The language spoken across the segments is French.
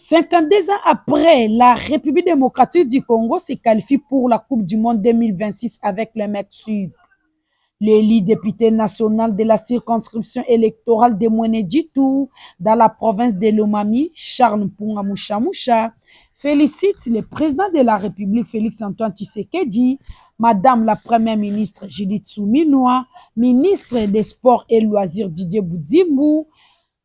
52 ans après, la République démocratique du Congo se qualifie pour la Coupe du Monde 2026 avec le Mexique. L'élu député national de la circonscription électorale de Mweneditu dans la province de Lomami, Charles Mpunga Moucha, félicite le président de la République Félix-Antoine Tshisekedi, Madame la Première ministre Judith Suminwa, ministre des Sports et Loisirs Didier Boudimou,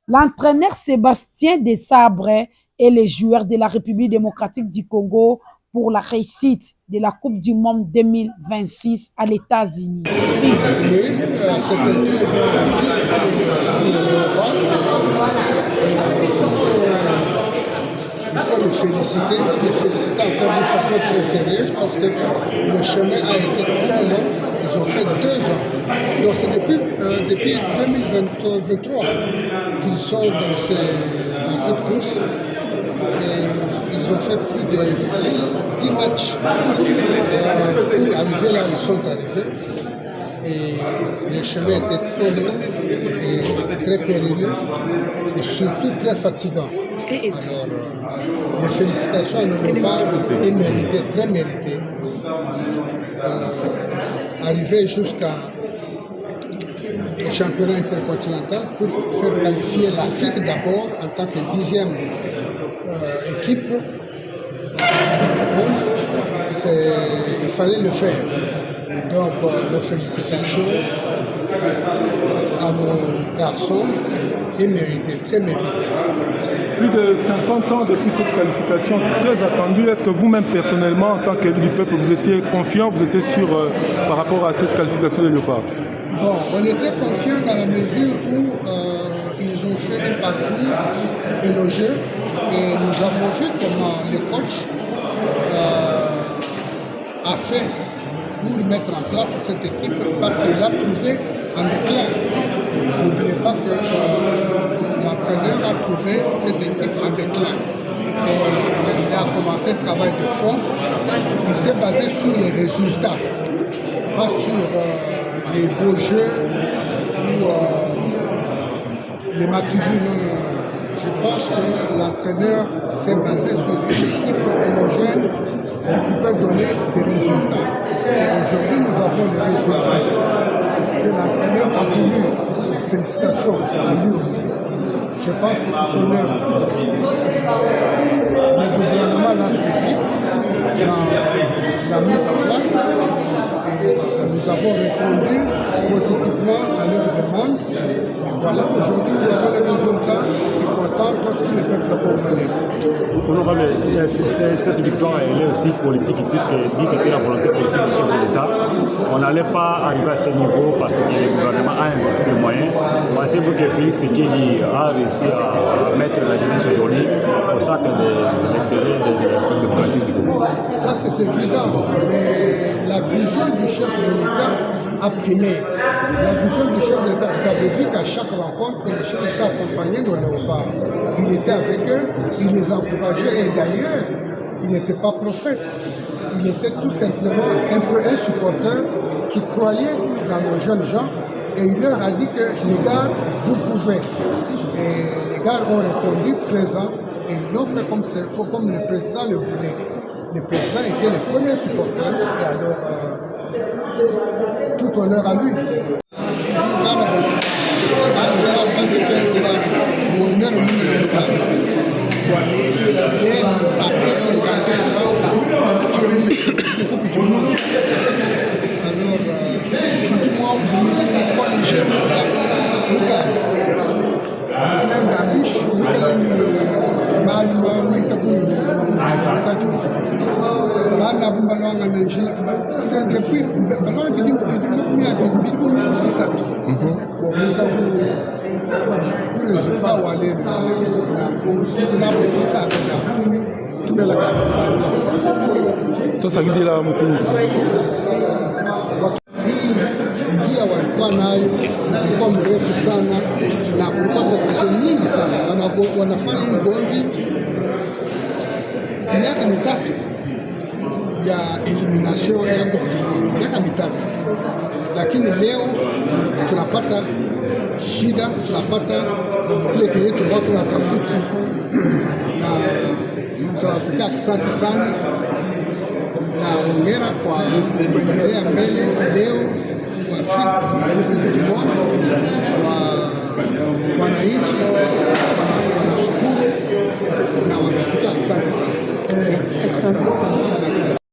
l'entraîneur Sébastien Desabre et les joueurs de la République démocratique du Congo pour la réussite de la Coupe du Monde 2026 à les États-Unis. Oui, c'est un très bon il faut les féliciter encore d'une façon très sérieuse parce que le chemin a été très long. Ils ont fait 2 ans. Donc c'est depuis 2023 qu'ils sont dans cette course. Et ils ont fait plus de 10 matchs pour arriver là où ils sont arrivés. Et le chemin était très long et très périlleux et surtout très fatigant. Alors, mes félicitations à nos pas et méritées, très méritées. Arriver jusqu'à le championnat intercontinental pour faire qualifier l'Afrique d'abord en tant que 10e équipe. Il fallait le faire. Donc, nos félicitations à nos garçons et mérités, très mérités. Plus de 50 ans depuis cette qualification très attendue, est-ce que vous-même personnellement, en tant qu'élu du peuple, vous étiez confiant, vous étiez sûr par rapport à cette qualification de Léopard? Bon, on était confiant dans la mesure où ils ont fait un parcours élogieux et nous avons vu comment le coach a fait pour mettre en place cette équipe parce qu'il l'a trouvé en déclin. N'oubliez pas que l'entraîneur a trouvé cette équipe en déclin. Il a commencé un travail de fond. Il s'est basé sur les résultats, pas sur les beaux jeux ou les matchs vus. Je pense que l'entraîneur s'est basé sur une équipe homogène qui pouvait donner des résultats. Et aujourd'hui, nous avons les résultats que l'entraîneur a voulu. Félicitations à lui aussi. Je pense que c'est son œuvre. Le gouvernement l'a suivi dans la mise en place et nous avons répondu positivement à leurs demandes. Et voilà, aujourd'hui, nous avons les résultats qui contentent tous les peuples congolais. Honorable, cette victoire elle est aussi politique puisque dit que c'était la volonté politique du chef de l'État. On n'allait pas arriver à ce niveau parce que le gouvernement a investi des moyens. Pensez-vous que Félix Tshisekedi a réussi à mettre la jeunesse aujourd'hui au centre de l'intérêt de la démocratique du Congo? Ça c'est évident, mais la vision du chef de l'État a primé. La vision du chef de l'État, vous avez vu qu'à chaque rencontre, le chef de l'État accompagnait nos léopards. Il était avec eux, il les encourageait et d'ailleurs, il n'était pas prophète. Il était tout simplement un supporter qui croyait dans nos jeunes gens et il leur a dit que les gars, vous pouvez. Et les gars ont répondu présent et ils l'ont fait comme le président le voulait. Le président était le premier supporter et alors tout honneur à lui. C'est depuis tosakidila mukulu njia walikuwa nayo ilikuwa mrefu sana na kulikuwa tatizo nyingi sana. Wanafanya hii ugomvi miaka 3 ya elimination ya Coupe du Monde, miaka 3, lakini leo tunapata shida, tunapata kile kile tulikuwa tunatafuta na nawapigia asante sana na hongera kwa kuendelea mbele leo wananchi wanashukuru na wanapiga asante sana. Asante.